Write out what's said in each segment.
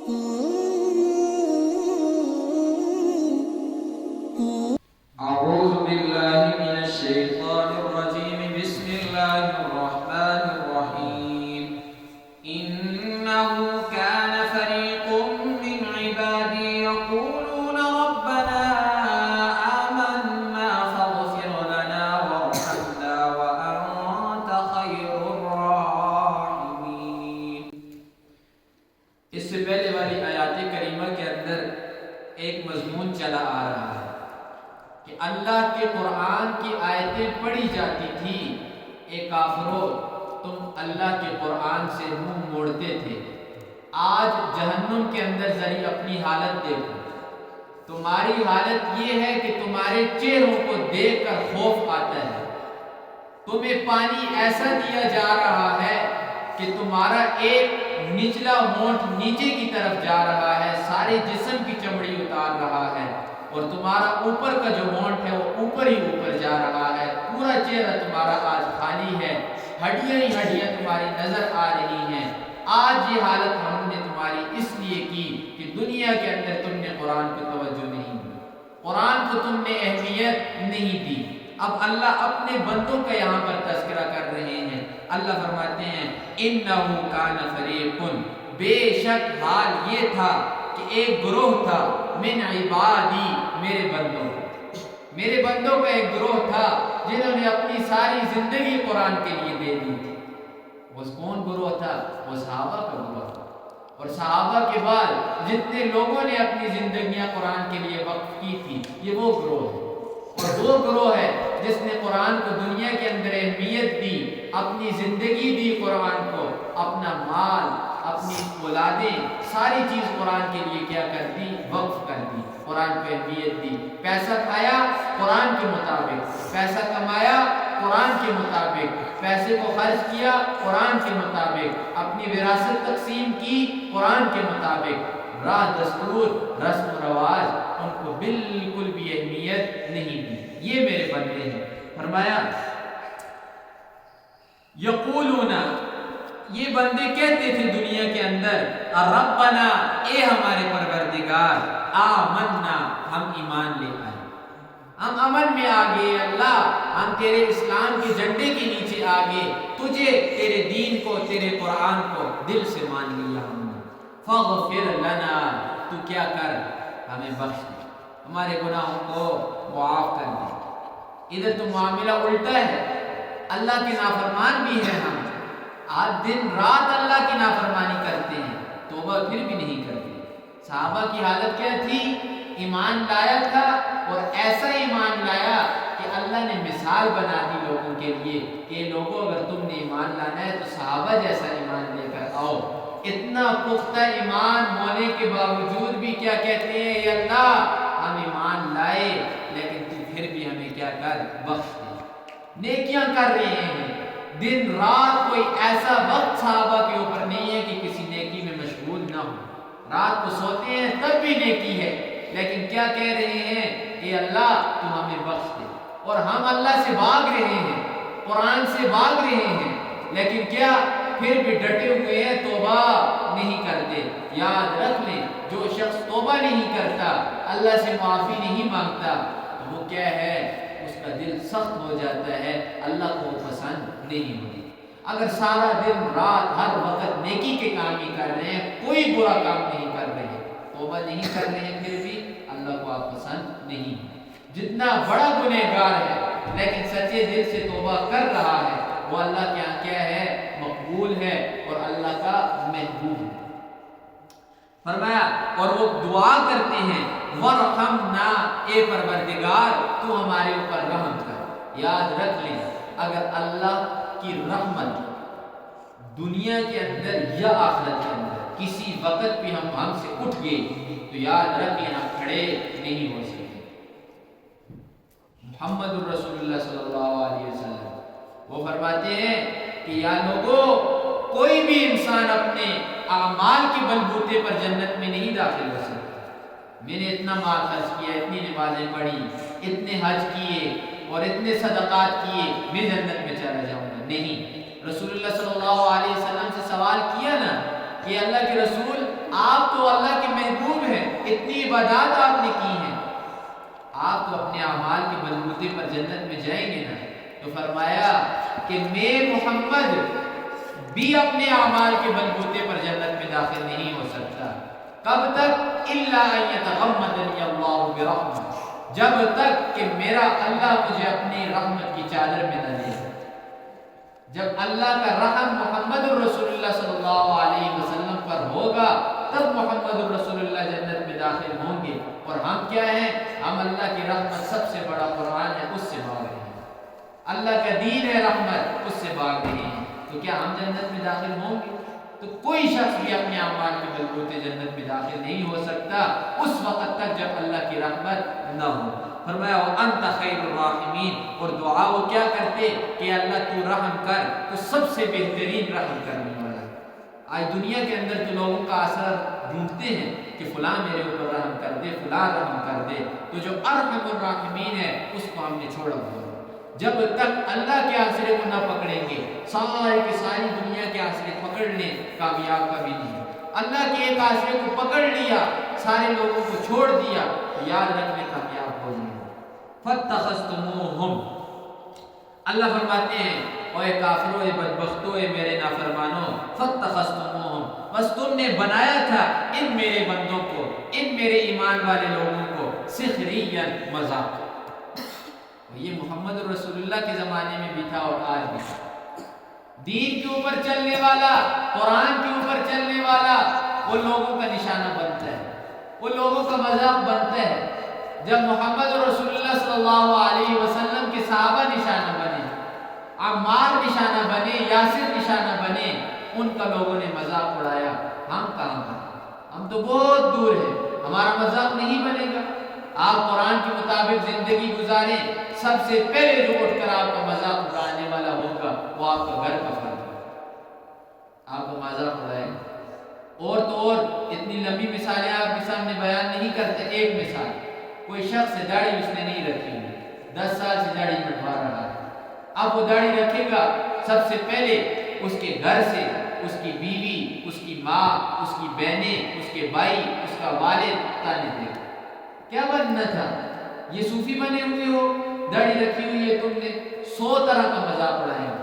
أعوذ بالله من الشيطان الرجيم بسم الله الرحمن الرحيم إنه كان فريق من عبادي يقولون ربنا آمنا فاغفر لنا وارحمنا وأنت خير الراحمين. اس سے پہلے والی آیات کریمہ کے اندر ایک مضمون چلا آ رہا ہے کہ اللہ کے قرآن کی آیتیں پڑھی جاتی تھی، اے کافرو تم اللہ کے قرآن سے منہ موڑتے تھے. آج جہنم کے اندر ذری اپنی حالت دیکھو. تمہاری حالت یہ ہے کہ تمہارے چہروں کو دیکھ کر خوف آتا ہے. تمہیں پانی ایسا دیا جا رہا ہے کہ تمہارا ایک نچلا ہونٹ نیچے کی طرف جا رہا ہے، سارے جسم کی چمڑی اتار رہا ہے، اور تمہارا اوپر کا جو ہونٹ ہے وہ اوپر ہی اوپر جا رہا ہے. پورا چہرہ تمہارا آج خالی ہے، ہڈیاں ہی ہڈیاں تمہاری نظر آ رہی ہیں. آج یہ حالت ہم نے تمہاری اس لیے کی کہ دنیا کے اندر تم نے قرآن کو توجہ نہیں دی، قرآن کو تم نے اہمیت نہیں دی. اب اللہ اپنے بندوں کا یہاں پر تذکرہ کر رہے ہیں. اللہ فرماتے ہیں اِنَّهُ كَانَ فَرِيقٌ، بے شک حال یہ تھا کہ ایک گروہ تھا، من عبادی، میرے بندوں کا ایک گروہ تھا جنہوں نے اپنی ساری زندگی قرآن کے لیے دے دی تھی. وہ کون گروہ تھا؟ وہ صحابہ کا گروہ تھا. اور صحابہ کے بعد جتنے لوگوں نے اپنی زندگیاں قرآن کے لیے وقف کی تھی، یہ وہ گروہ ہے. اور وہ گروہ ہے جس نے قرآن کو دنیا کے اندر اہمیت دی، اپنی زندگی دی قرآن کو، اپنا مال، اپنی اولادیں، ساری چیز قرآن کے لیے کیا کر دی؟ وقف کر دی، قرآن کو اہمیت دی. پیسہ کھایا قرآن کے مطابق، پیسہ کمایا قرآن کے مطابق، پیسے کو خرچ کیا قرآن کے مطابق، اپنی وراثت تقسیم کی قرآن کے مطابق. راہ دستور، رسم و رواج ان کو بالکل بھی اہمیت نہیں دی. یہ میرے بندے ہیں. فرمایا یقولون، یہ بندے کہتے تھے دنیا کے اندر، ربنا، اے ہمارے پروردگار، آمنا، ہم ایمان لے آئے، ہم امن میں آگے. اللہ ہم تیرے اسلام کے جھنڈے کے نیچے آگے، تجھے، تیرے دین کو، تیرے قرآن کو دل سے مان لیا ہم نے. فاغفر لنا، تو کیا کر، ہمیں بخش دے، ہمارے گناہوں کو معاف کر دے. ادھر تو معاملہ الٹا ہے، اللہ کے نافرمان بھی ہیں ہم، آج دن رات اللہ کی نافرمانی کرتے ہیں، توبہ پھر بھی نہیں کرتے. صحابہ کی حالت کیا تھی؟ ایمان لایا تھا، اور ایسا ایمان لایا کہ اللہ نے مثال بنا دی لوگوں کے لیے کہ لوگوں اگر تم نے ایمان لانا ہے تو صحابہ جیسا ایمان لے کر آؤ. اتنا پختہ ایمان ہونے کے باوجود بھی کیا کہتے ہیں؟ اے اللہ ہم ایمان لائے لیکن تو پھر بھی ہمیں کیا کر، بخش دے. نیکیاں کر رہے ہیں دن رات، کوئی ایسا وقت صحابہ کے اوپر نہیں ہے کہ کسی نیکی میں مشغول نہ ہو. رات کو سوتے ہیں تب بھی نیکی ہے، لیکن کیا کہہ رہے ہیں؟ اے اللہ تو ہمیں بخش دے. اور ہم اللہ سے بھاگ رہے ہیں، قرآن سے بھاگ رہے ہیں، لیکن کیا پھر بھی ڈٹے ہوئے ہیں، توبہ نہیں کرتے. یاد رکھ لیں، جو شخص توبہ نہیں کرتا، اللہ سے معافی نہیں مانگتا، تو وہ کیا ہے؟ اس کا دل سخت ہو جاتا ہے، اللہ کو پسند نہیں ہوتی. اگر سارا دن رات ہر وقت نیکی کے کام ہی کر رہے ہیں، کوئی برا کام نہیں کر رہے ہیں، توبہ نہیں کر رہے ہیں، پھر بھی اللہ کو آپ پسند نہیں. جتنا بڑا گنہگار ہے لیکن سچے دل سے توبہ کر رہا ہے، وہ اللہ کے یہاں کیا ہے؟ مقبول ہے اور اللہ کا محبوب ہے. فرمایا اور وہ دعا کرتے ہیں، وَرْحَمْنَا، اے پروردگار تو ہمارے اوپر رحم کر. یاد رکھ لیں، اگر اللہ کی رحمت دنیا کے اندر یا آخرت کے اندر کسی وقت بھی ہم سے اٹھ گئے تو یاد رکھ لیں ہم کھڑے نہیں ہو سکتے. محمد الرسول اللہ صلی اللہ علیہ وسلم وہ فرماتے ہیں کہ یا لوگوں، کوئی بھی انسان اپنے اعمال کے بلبوتے پر جنت میں نہیں داخل ہو سکتا. میں نے اتنا مال خرچ کیا، اتنی نمازیں پڑھی، اتنے حج کیے اور اتنے صدقات کیے، میں جنت میں چلا جاؤں گا. نہیں. رسول اللہ صلی اللہ علیہ وسلم سے سوال کیا نا کہ اللہ کے رسول آپ تو اللہ کے محبوب ہیں، اتنی عبادات آپ نے کی ہیں، آپ تو اپنے اعمال کے بلبوتے پر جنت میں جائیں گے نا۔ تو فرمایا کہ میں محمد بھی اپنے اعمال کے بلبوتے پر جنت میں داخل نہیں ہو سکتا۔ کب تک؟ الا ان یتغمدنی اللہ برحمہ، جب تک کہ میرا اللہ مجھے اپنی رحمت کی چادر میں نہ لے۔ جب اللہ کا رحم محمد الرسول اللہ صلی اللہ علیہ وسلم پر ہوگا تب محمد الرسول اللہ جنت میں داخل ہوں گے۔ اور ہم کیا ہیں؟ ہم اللہ کی رحمت، سب سے بڑا قرآن ہے، اس سے بھاگ رہے ہیں، اللہ کا دین ہے رحمت، اس سے بھاگ رہے ہیں۔ تو کیا ہم جنت میں داخل ہوں گے؟ تو کوئی شخص بھی اپنے اعمال کے بلبوتے جنت میں داخل نہیں ہو سکتا اس وقت تک جب اللہ کی رحمت نہ ہو۔ فرمایا وَأَنْتَ خَيْرُ الرَّاحِمِينَ، اور دعا وہ کیا کرتے کہ اللہ تو رحم کر، تو سب سے بہترین رحم کرنے والا۔ آج دنیا کے اندر تو لوگوں کا اثر ڈھونڈتے ہیں کہ فلاں میرے اوپر رحم کر دے، فلاں رحم کر دے، تو جو ارحم الراحمین ہے اس کو ہم نے چھوڑا ہوا۔ جب تک اللہ کے آسرے کو نہ پکڑیں گے، سارے کی ساری دنیا کے آسرے پکڑ لیں، کامیاب کبھی نہیں۔ اللہ کے ایک آسرے کو پکڑ لیا، سارے لوگوں کو چھوڑ دیا، تو یاد رکھنے کامیاب ہو جائیں۔ فَاتَّخَذْتُمُوهُمْ، اللہ فرماتے ہیں اے کافروں، اے بدبختوں، اے میرے نافرمانوں، فَاتَّخَذْتُمُوهُمْ، بس تم نے بنایا تھا ان میرے بندوں کو، ان میرے ایمان والے لوگوں کو، سخريًا، مذاق۔ یہ محمد رسول اللہ کے زمانے میں بھی تھا اور آج بھی تھا۔ دین کے اوپر چلنے والا، قرآن کے اوپر چلنے والا وہ لوگوں کا نشانہ بنتا ہے، وہ لوگوں کا مذاق بنتا ہے۔ جب محمد رسول اللہ صلی اللہ علیہ وسلم کے صحابہ نشانہ بنے، عمار نشانہ بنے، یاسر نشانہ بنے، ان کا لوگوں نے مذاق اڑایا۔ ہم کہاں ہیں؟ ہم تو بہت دور ہیں، ہمارا مذاق نہیں بنے گا۔ آپ قرآن کے مطابق زندگی گزاریں، سب سے پہلے جو اٹھ کر آپ کا مذاق اڑانے والا ہوگا وہ آپ کا گھر کا فرد ہے، آپ کو مذاق اڑائے گا۔ اور تو اور اتنی لمبی مثالیں آپ کے سامنے بیان نہیں کرتے۔ ایک مثال، کوئی شخص ہے داڑھی اس نے نہیں رکھی ہوئی، 10 سال سے داڑھی بنوا رہا ہے، اب وہ داڑھی رکھے گا، سب سے پہلے اس کے گھر سے اس کی بیوی، اس کی ماں، اس کی بہنیں، اس کے بھائی، اس کا والد تانے دے گا، کیا بننا تھا؟ یہ صوفی بنے ہوئے ہو، داڑھی رکھی ہوئی ہے تم نے، 100 طرح کا مذاق اڑائے گا۔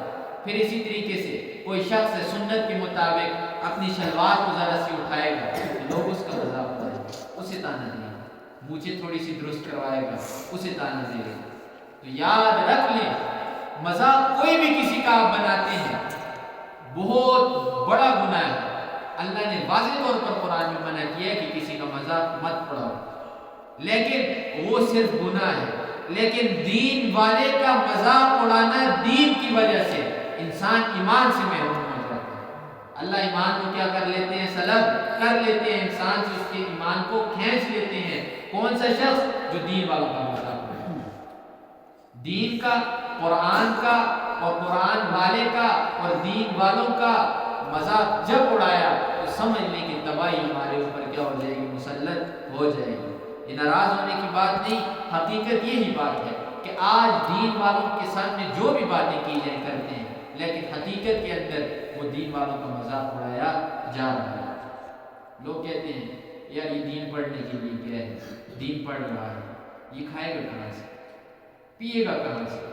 پھر اسی طریقے سے کوئی شخص سنت کے مطابق اپنی شلوار کو ذرا سی اٹھائے گا، لوگ اس کا مذاق اڑائیں گے، اسے تانا دیں گے، مونچھیں تھوڑی سی درست کروائے گا، اسے تانا دے گا۔ تو یاد رکھ لیں، مذاق کوئی بھی کسی کا آپ بناتے ہیں بہت بڑا گناہ ہے۔ اللہ نے واضح طور پر قرآن میں منع کیا ہے کہ کسی کا مذاق مت اڑاؤ، لیکن وہ صرف گناہ ہے۔ لیکن دین والے کا مذاق اڑانا دین کی وجہ سے انسان ایمان سے محروم ہو جاتا ہے۔ اللہ ایمان کو کیا کر لیتے ہیں؟ سلب کر لیتے ہیں، انسان سے اس کے ایمان کو کھینچ لیتے ہیں۔ کون سا شخص؟ جو دین والوں کا مذاق اڑاتا ہے، دین کا، قرآن کا اور قرآن والے کا اور دین والوں کا مذاق جب اڑایا تو سمجھ لیں کہ تباہی ہمارے اوپر کیا ہو جائے گی؟ مسلط ہو جائے گی۔ یہ ناراض ہونے کی بات نہیں، حقیقت یہی بات ہے کہ آج دین والوں کے سامنے جو بھی باتیں کی جائیں کرتے ہیں، لیکن حقیقت کے اندر وہ دین والوں کا مذاق اڑایا جا رہا ہے۔ لوگ کہتے ہیں یار یہ دین پڑھنے کے لیے کیا ہے، دین پڑھ رہا ہے، یہ کھائے گا کہاں سے، پیے گا کہاں سے؟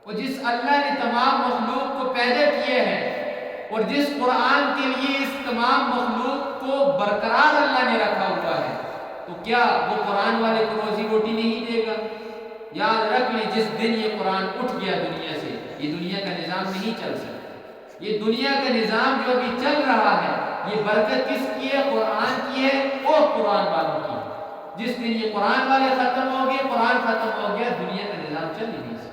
اور جس اللہ نے تمام مخلوق کو پیدا کیا ہے اور جس قرآن کے لیے اس تمام مخلوق کو برقرار اللہ نے رکھا ہوا ہے، تو کیا وہ قرآن والے کو روزی روٹی نہیں دے گا؟ یاد رکھ لیں، جس دن یہ قرآن اٹھ گیا دنیا سے، یہ دنیا کا نظام نہیں چل سکتا۔ یہ دنیا کا نظام جو ابھی چل رہا ہے، یہ برکت کس کی ہے؟ قرآن کی ہے اور قرآن والوں کی۔ جس دن یہ قرآن والے ختم ہو گئے، قرآن ختم ہو گیا، دنیا کا نظام چل ہی نہیں سکتا۔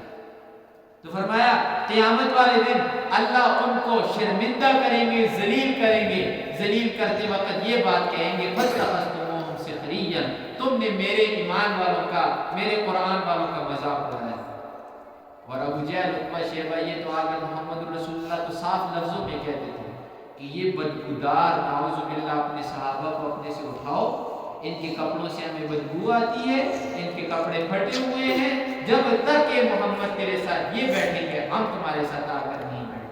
تو فرمایا قیامت والے دن اللہ ان کو شرمندہ کریں گے، ذلیل کریں گے، ذلیل کرتے وقت یہ بات کہیں گے فَاتَّخَذْتُمُوهُمْ سِخْرِيًّا، تم نے میرے ایمان والوں کا، میرے قرآن والوں کا مذاق اڑایا۔ اور ابو جہل، عتبہ، شیبہ، یہ تو آگر محمد رسول اللہ تو صاف لفظوں میں کہتے تھے کہ یہ بدبودار، نعوذ باللہ، اپنے صحابہ کو اپنے سے اٹھاؤ، ان کے کپڑوں سے ہمیں بدبو آتی ہے، ان کے کپڑے پھٹے ہوئے ہیں، جب تک کہ محمد تیرے ساتھ یہ بیٹھیں گے ہم تمہارے ساتھ آ کر نہیں بیٹھیں۔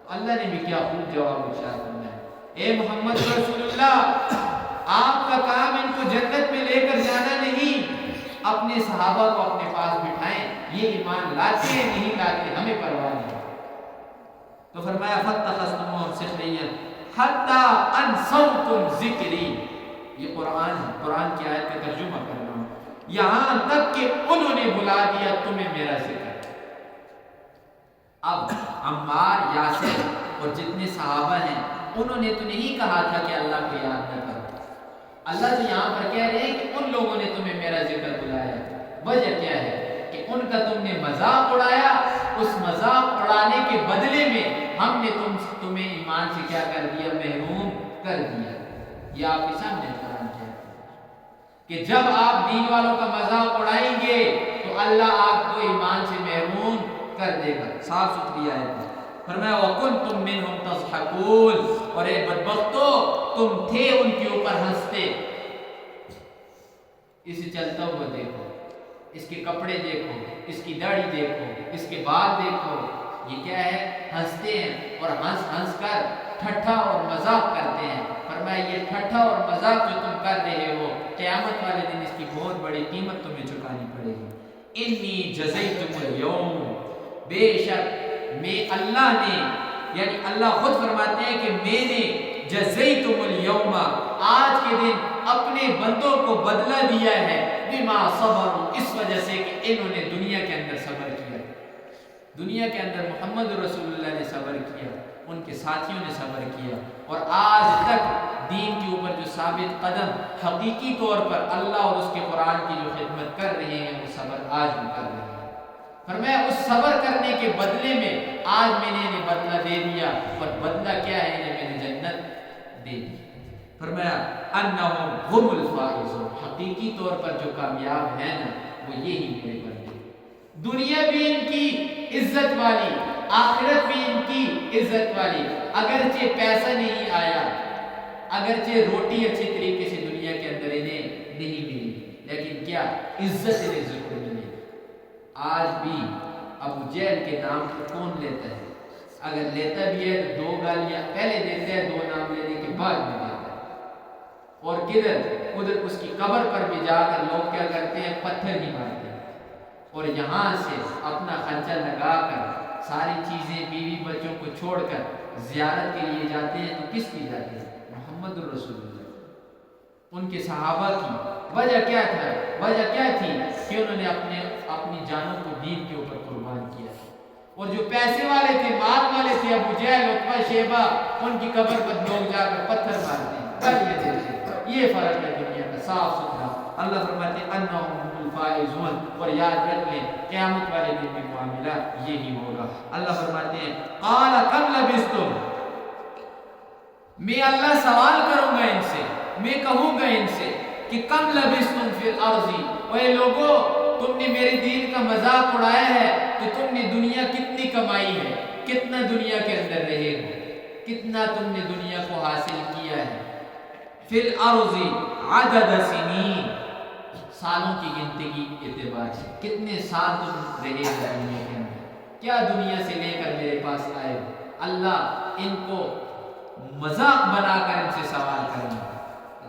تو اللہ نے بھی کیا خوب جواب ارشاد کرنا ہے، اے محمد رسول اللہ، صحابہ کو اپنے پاس بٹھائیں، یہ ایمان لاتے ہیں نہیں لاتے ہمیں پرواہ نہیں۔ تو فرمایا فاتخذتموہم سخریا حتی انسوکم ذکری، یہ قرآن ہے، قرآن کی آیت کا ترجمہ کر رہا ہوں، یہاں تک کہ انہوں نے بلا دیا تمہیں میرا ذکر۔ اب عمار، یاسر اور جتنے صحابہ ہیں انہوں نے تو نہیں کہا تھا کہ اللہ کو یاد نہ کرو، اللہ تو یہاں پر کہہ رہے ہیں کہ ان لوگوں نے تمہیں میرا ذکر بلایا۔ وجہ کیا ہے کہ ان کا تم نے مذاق اڑایا، اس مذاق اڑانے کے بدلے میں ہم نے تمہیں ایمان سے کیا کر دیا؟ محروم کر دیا۔ یہ آپ کے سامنے قرآن کہتا ہے کہ جب آپ دین والوں کا مذاق اڑائیں گے تو اللہ آپ کو ایمان سے محروم کر دے گا۔ صاف ستھری آیت ہے۔ فرمایا وَكُنْتُمْ مِنْهُمْ تَضْحَكُونَ، اور اے بدبختو تم تھے ان کے اوپر ہنستے۔ اسے چلتا ہوا دیکھو، اس کے کپڑے دیکھو، اس کی داڑھی دیکھو، اس کے بال دیکھو، یہ کیا ہے؟ ہنستے ہیں اور ہنس ہنس کر ٹھٹھا اور مذاق کرتے ہیں۔ فرمایا یہ ٹھٹھا اور مذاق جو تم کر رہے ہو قیامت والے دن اس کی بہت بڑی قیمت تمہیں چکانی پڑے گی۔ انی جزیتم اليوم، بے شک میں اللہ نے، یعنی اللہ خود فرماتے ہیں کہ میں نے جزیتم اليوم، آج کے دن اپنے بندوں کو بدلہ دیا ہے، بما صبروا، اس وجہ سے کہ انہوں نے دنیا کے اندر صبر کیا، دنیا کے اندر محمد رسول اللہ نے صبر کیا، ان کے ساتھیوں نے صبر کیا، اور آج تک دین کے اوپر جو ثابت قدم حقیقی طور پر اللہ اور اس کے قرآن کی جو خدمت کر رہے ہیں وہ صبر آج بھی کر رہے ہیں۔ فرمایا اس صبر کرنے کے بدلے میں آج میں نے انہیں بدلہ دے دیا، اور بدلہ کیا ہے؟ انہیں میں نے جنت دے دی۔ فرمایا انہم هم الفائزون، حقیقی طور پر جو کامیاب ہے نا وہ یہی میرے بندے، دنیا بھی ان کی عزت والی، آخرت بھی ان کی عزت والی، اگرچہ پیسہ نہیں آیا، اگرچہ روٹی اچھی طریقے سے دنیا کے اندر انہیں نہیں ملی، لیکن کیا عزت انہیں ضرور ملی۔ آج بھی ابو جہل کے نام کو کون لیتا ہے؟ اگر لیتا بھی ہے تو دو گالیاں پہلے دیتے ہیں، دو نام لینے کے بعد میں دیتا ہے، اور ادھر اس کی قبر پر بھی جا کر لوگ کیا کرتے ہیں؟ پتھر ہی مارتے ہیں، اور یہاں سے اپنا خرچہ لگا کر ساری چیزیں بیوی بچوں کو چھوڑ کر زیارت کے لیے جاتے ہیں۔ تو کس کی جاتے ہیں؟ محمد الرسول اللہ۔ ان کے صحابہ کی وجہ کیا تھا؟ وجہ کیا تھی کہ انہوں نے اپنی جانوں کو دین کے اوپر قربان کیا، اور جو پیسے والے تھے، مال والے تھے، ابو جہل، عتبہ، شیبہ، ان کی قبر پر لوگ جا کر پتھر مارتے ہیں، کر لیتے تھے۔ یہ فرق ہے دنیا کا صاف ستھرا۔ اللہ فرماتے ہیں انہم هم الفائزون، اور یاد رکھ لیں قیامت والے دن بھی معاملہ یہی ہوگا۔ اللہ فرماتے ہیں قال کم لبثتم، میں اللہ سوال کروں گا ان سے، میں کہوں گا ان سے کہ کم لبثتم فی الارض، اے لوگو تم نے میرے دین کا مذاق اڑایا ہے تو تم نے دنیا کتنی کمائی ہے، کتنا دنیا کے اندر رہے ہو، کتنا تم نے دنیا کو حاصل کیا ہے۔ فی الارض عدد سنین، سالوں کی گنتی کی اعتبار سے کتنے سال تم رہے ہو دنیا کے اندر، کیا دنیا سے لے کر میرے پاس آئے ہو۔ اللہ ان کو مذاق بنا کر ان سے سوال کرنا،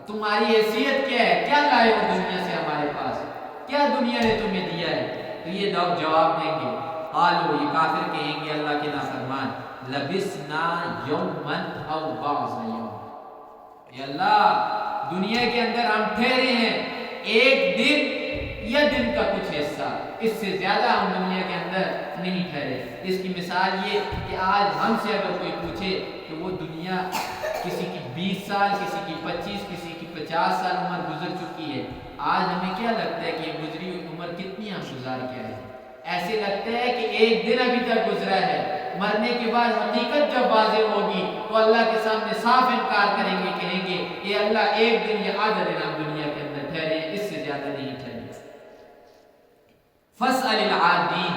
تمہاری حیثیت کیا ہے، کیا لائے ہو دنیا سے ہمارے پاس، کیا دنیا نے تمہیں دیا ہے؟ تو یہ جواب دیں گے، قالوا، یہ کافر کہیں گے اللہ کے نافرمان، لبسنا یوما او بعض یوم، اے اللہ دنیا کے اندر ہم ٹھہرے ہیں ایک دن یا دن کا کچھ حصہ، اس سے زیادہ ہم دنیا کے اندر نہیں ٹھہرے۔ اس کی مثال یہ کہ آج ہم سے اگر کوئی پوچھے کہ وہ دنیا کسی کی 20 سال، کسی کی 25، کسی کی 50 سال عمر گزر چکی ہے، آج ہمیں کیا لگتا ہے کہ یہ گزری ہوئی عمر کتنی ہم گزار کے آئے؟ ایسے لگتا ہے کہ ایک دن ابھی تک گزرا ہے۔ مرنے کے بعد حقیقت جب واضح ہوگی تو اللہ کے سامنے صاف انکار کریں گے، کہیں گے اے اللہ ایک دن یا آدھا دن ہم دنیا کے اندر ٹھہرے ہیں، اس سے زیادہ نہیں ٹھہرے۔ فاسأل العادین،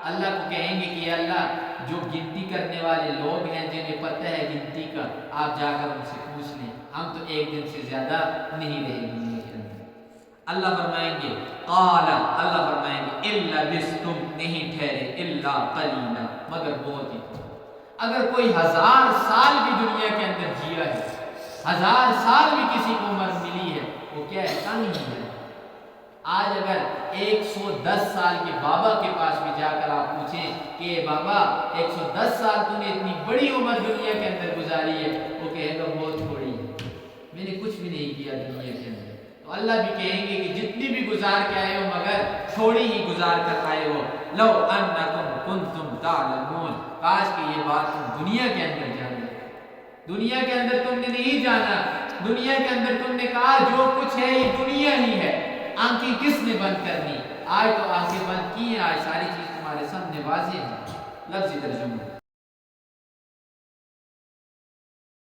اللہ کو کہیں گے کہ اللہ جو گنتی کرنے والے لوگ ہیں جنہیں پتہ ہے گنتی کا، آپ جا کر ان سے پوچھ لیں، ہم تو ایک دن سے زیادہ نہیں رہے دنیا کے اندر۔ اللہ فرمائیں گے قال، اللہ فرمائیں گے الا بستم، نہیں ٹھہرے، الا قلیلا، مگر بہت ہی۔ اگر کوئی 1000 سال بھی دنیا کے اندر جیا ہے، 1000 سال بھی کسی کو عمر ملی ہے، وہ کیا ہے؟ کم ہی ہے۔ آج اگر 110 سال کے بابا کے پاس بھی جا کر آپ پوچھیں کہ بابا 110 سال تو نے اتنی بڑی عمر دنیا کے اندر گزاری ہے، وہ کہے گا بہت تھوڑی ہے، میں نے کچھ بھی نہیں کیا دنیا کے اندر۔ تو اللہ بھی کہیں گے کہ جتنی بھی گزار کے آئے ہو مگر تھوڑی ہی گزار کر آئے ہو۔ لو انکم کنتم تعلمون، کاش کہ یہ بات تم دنیا کے اندر جان لے۔ دنیا کے اندر تم نے نہیں جانا، دنیا کے اندر تم نے کہا جو کچھ ہے یہ دنیا ہی ہے، آنکھیں کس نے بند کرنی؟ آج تو آنکھیں بند کی ہیں، آج ساری چیز تمہارے سامنے واضح ہے۔ لفظی ترجمہ